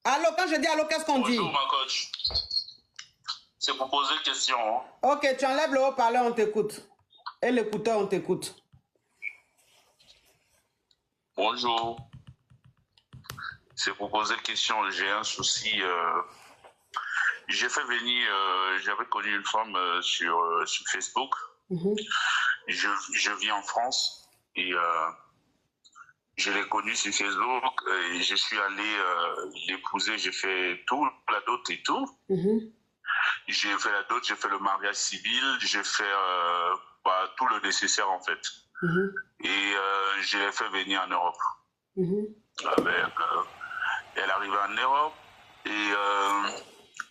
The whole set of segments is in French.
Allô, quand je dis allô, qu'est-ce qu'on dit? Bonjour, ma coach. C'est pour poser une question. Hein. Ok, tu enlèves le haut-parleur, on t'écoute. Et l'écouteur, on t'écoute. Bonjour. C'est pour poser une question. J'ai un souci. J'ai fait venir, j'avais connu une femme sur Facebook. Je vis en France et je l'ai connue sur Facebook et je suis allé l'épouser. J'ai fait tout, la dot et tout. J'ai fait la dot, j'ai fait le mariage civil, j'ai fait tout le nécessaire en fait. Et je l'ai fait venir en Europe. Elle est arrivée en Europe et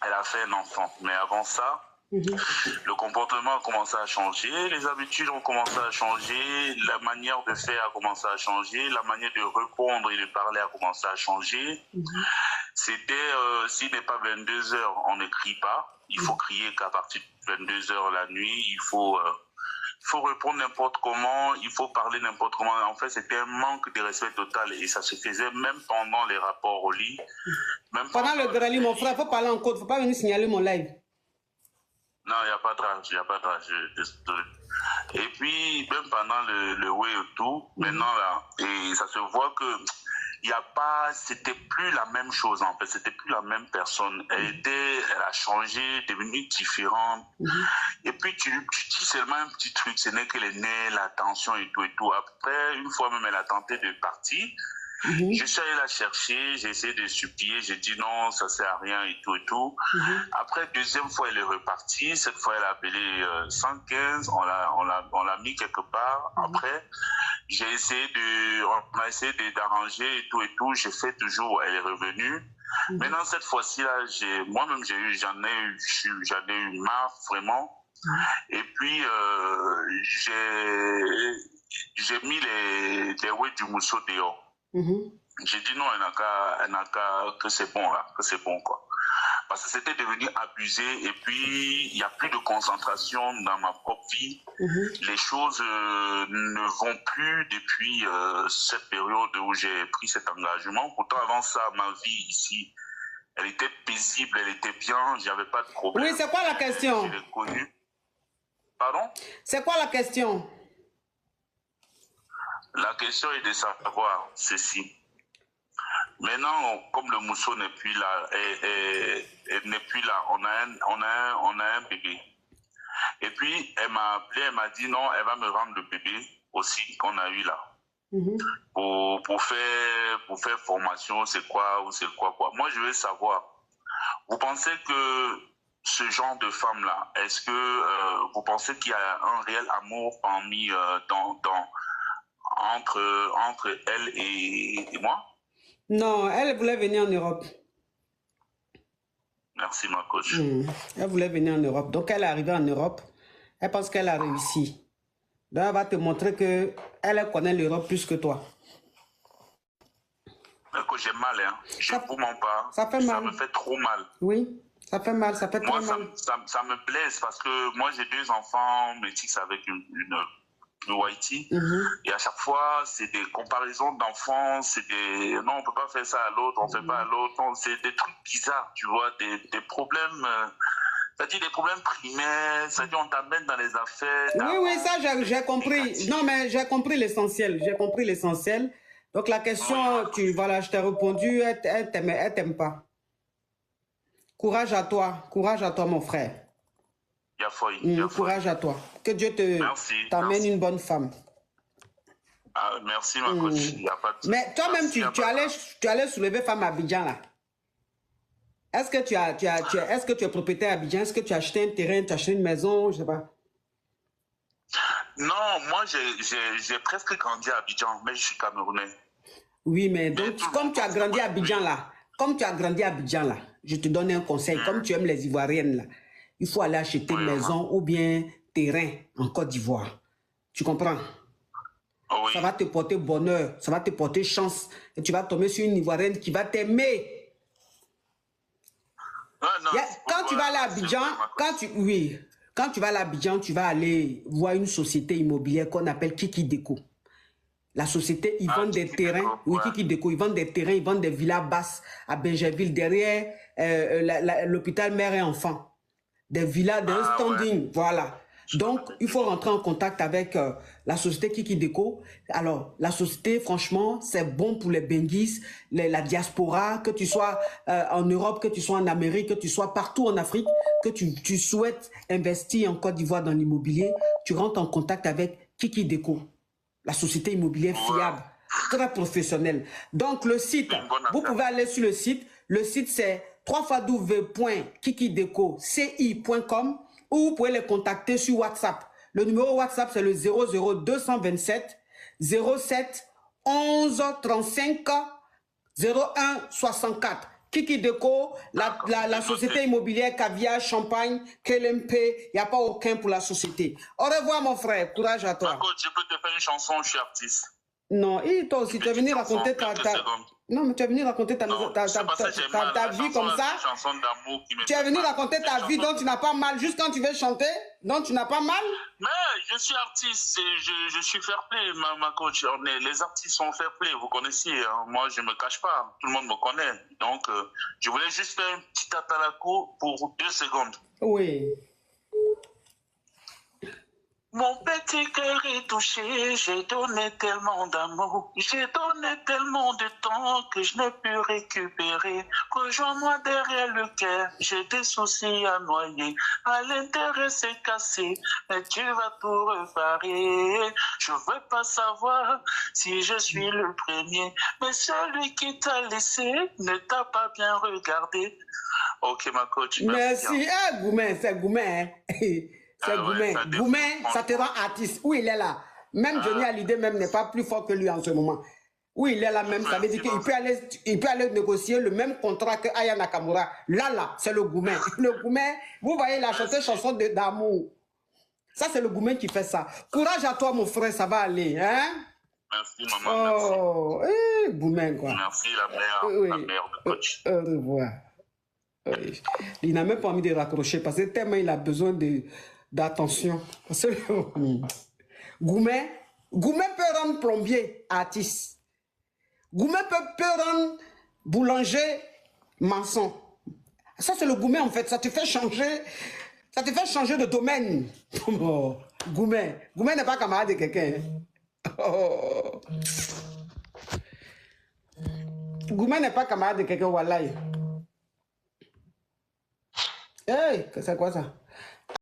elle a fait un enfant. Mais avant ça, le comportement a commencé à changer, les habitudes ont commencé à changer, la manière de faire a commencé à changer, la manière de répondre et de parler a commencé à changer. C'était, s'il n'est pas 22 h, on ne crie pas. Il faut crier qu'à partir de 22 h la nuit, il faut répondre n'importe comment, il faut parler n'importe comment. En fait, c'était un manque de respect total et ça se faisait même pendant les rapports au lit. Même pendant le grali, mon frère, il faut parler en code, il ne faut pas venir signaler mon live. Non, il n'y a pas de rage, il n'y a pas de rage. Et puis, même pendant le way et tout, maintenant là, et ça se voit que il y a pas, c'était plus la même chose en fait, c'était plus la même personne. Elle a changé, devenue différente. Et puis tu dis seulement un petit truc, ce n'est que les nez, la tension et tout et tout. Après, une fois même, elle a tenté de partir. Je suis allé la chercher, j'ai essayé de supplier, j'ai dit non, ça sert à rien et tout et tout. Après, deuxième fois, elle est repartie. Cette fois, elle a appelé 115, on l'a mis quelque part. Après, on a essayé d'arranger et tout. J'ai fait toujours, elle est revenue. Maintenant, cette fois-ci, là, moi-même, j'en ai eu marre, vraiment. Et puis, j'ai mis les ouais du mousseau dehors. J'ai dit non, elle n'a qu'à que c'est bon là, que c'est bon quoi. Parce que c'était devenu abusé et puis il n'y a plus de concentration dans ma propre vie. Les choses ne vont plus depuis cette période où j'ai pris cet engagement. Pourtant avant ça, ma vie ici, elle était paisible, elle était bien, j'avais pas de problème. Oui, c'est quoi la question? Je l'ai connue. Pardon? C'est quoi la question? La question est de savoir ceci. Maintenant, comme le mousseau n'est plus là, elle n'est plus là, on a un bébé. Et puis, elle m'a appelé, elle m'a dit non, elle va me rendre le bébé aussi qu'on a eu là. Pour faire formation, c'est quoi ou c'est quoi. Moi, je veux savoir, vous pensez que ce genre de femme-là, est-ce que vous pensez qu'il y a un réel amour parmi entre elle et moi? Non, elle voulait venir en Europe. Merci, ma coach. Elle voulait venir en Europe. Donc, elle est arrivée en Europe. Elle pense qu'elle a réussi. Donc, elle va te montrer qu'elle connaît l'Europe plus que toi. J'ai mal, hein. Je ne vous mens pas. Ça fait mal. Ça me fait trop mal. Oui, ça fait mal, ça fait trop mal. Ça me blesse parce que moi, j'ai 2 enfants métis avec une Haïti. Et à chaque fois, c'est des comparaisons d'enfants, c'est des... Non, on ne peut pas faire ça à l'autre, on ne fait pas à l'autre. C'est des trucs bizarres, tu vois, des problèmes... C'est-à-dire des problèmes primaires, c'est-à-dire on t'amène dans les affaires... Oui, ça, j'ai compris. Non, mais j'ai compris l'essentiel. J'ai compris l'essentiel. Donc, la question, voilà, je t'ai répondu, elle t'aime pas. Courage à toi, mon frère. Courage à toi. Que Dieu t'amène une bonne femme. Merci, ma coach. Mais toi-même, tu allais soulever femme à Abidjan, là. Est-ce que tu es propriétaire à Abidjan? Est-ce que tu as acheté un terrain, tu as acheté une maison? Je sais pas. Non, moi, j'ai presque grandi à Abidjan, mais je suis camerounais. Oui, mais donc, comme tu as grandi à Abidjan, là, je te donne un conseil. Comme tu aimes les Ivoiriennes, là, il faut aller acheter une maison ou bien terrain en Côte d'Ivoire. Tu comprends? Oui. Ça va te porter bonheur, ça va te porter chance. Et tu vas tomber sur une Ivoirienne qui va t'aimer. Quand tu vas aller à Abidjan, quand tu vas à Abidjan, tu vas aller voir une société immobilière qu'on appelle Kiki Déco. La société, ils vendent des terrains. Oui, Kiki Déco, ils vendent des terrains, ils vendent des villas basses à Benjerville, derrière l'hôpital mère et enfant. Des villas, d'un standing, voilà. Donc, il faut rentrer en contact avec la société Kiki Déco. Alors, la société, franchement, c'est bon pour les Benguis, la diaspora, que tu sois en Europe, que tu sois en Amérique, que tu sois partout en Afrique, que tu souhaites investir en Côte d'Ivoire dans l'immobilier, tu rentres en contact avec Kiki Déco, la société immobilière fiable, très professionnelle. Donc, le site, vous pouvez aller sur le site. Le site, c'est www.kikideco.com ou vous pouvez les contacter sur WhatsApp. Le numéro WhatsApp, c'est le 00227 07 11 35 01 64. Kiki Déco, la société immobilière Caviar, Champagne, KLMP, il n'y a pas aucun pour la société. Au revoir mon frère, courage à toi. Marco, je peux te faire une chanson, je suis artiste. Non, et toi aussi, tu es venu raconter Non, mais tu es venu raconter ta vie comme ça. Tu es venu raconter ta vie dont tu n'as pas mal, juste quand tu veux chanter, dont tu n'as pas mal. Mais je suis artiste, je suis fair play, ma coach. Les artistes sont fair play, vous connaissez. Hein. Moi, je ne me cache pas, tout le monde me connaît. Donc, je voulais juste faire un petit tatalaco pour 2 secondes. Oui. Mon petit cœur est touché, j'ai donné tellement d'amour, j'ai donné tellement de temps que je n'ai pu récupérer. Rejoins-moi derrière le cœur, j'ai des soucis à noyer, à l'intérieur c'est cassé, mais tu vas tout réparer. Je veux pas savoir si je suis le premier, mais celui qui t'a laissé ne t'a pas bien regardé. Ok ma coach, merci. Ah, Goumen, c'est Goumen. C'est Goumen. Goumen, ça te rend artiste. Où il est là? Même Johnny Hallyday même n'est pas plus fort que lui en ce moment. Où il est là même, ça veut dire qu'il peut aller négocier le même contrat que Aya Nakamura. Là, c'est le Goumen. Le Goumen, vous voyez, il a chanté chanson d'amour. Ça, c'est le Goumen qui fait ça. Courage à toi, mon frère, ça va aller. Hein? Merci, maman. Oh, Goumen, quoi. Merci, la mère de coach. Au revoir. Oui. Il n'a même pas envie de raccrocher parce que tellement il a besoin d'attention. Goumen peut rendre plombier artiste. Goumen peut rendre boulanger maçon. Ça c'est le Goumen en fait. Ça te fait changer de domaine. Oh, Goumen n'est pas camarade de quelqu'un. Oh. Goumen n'est pas camarade de quelqu'un, wallahi. Hey, c'est quoi ça?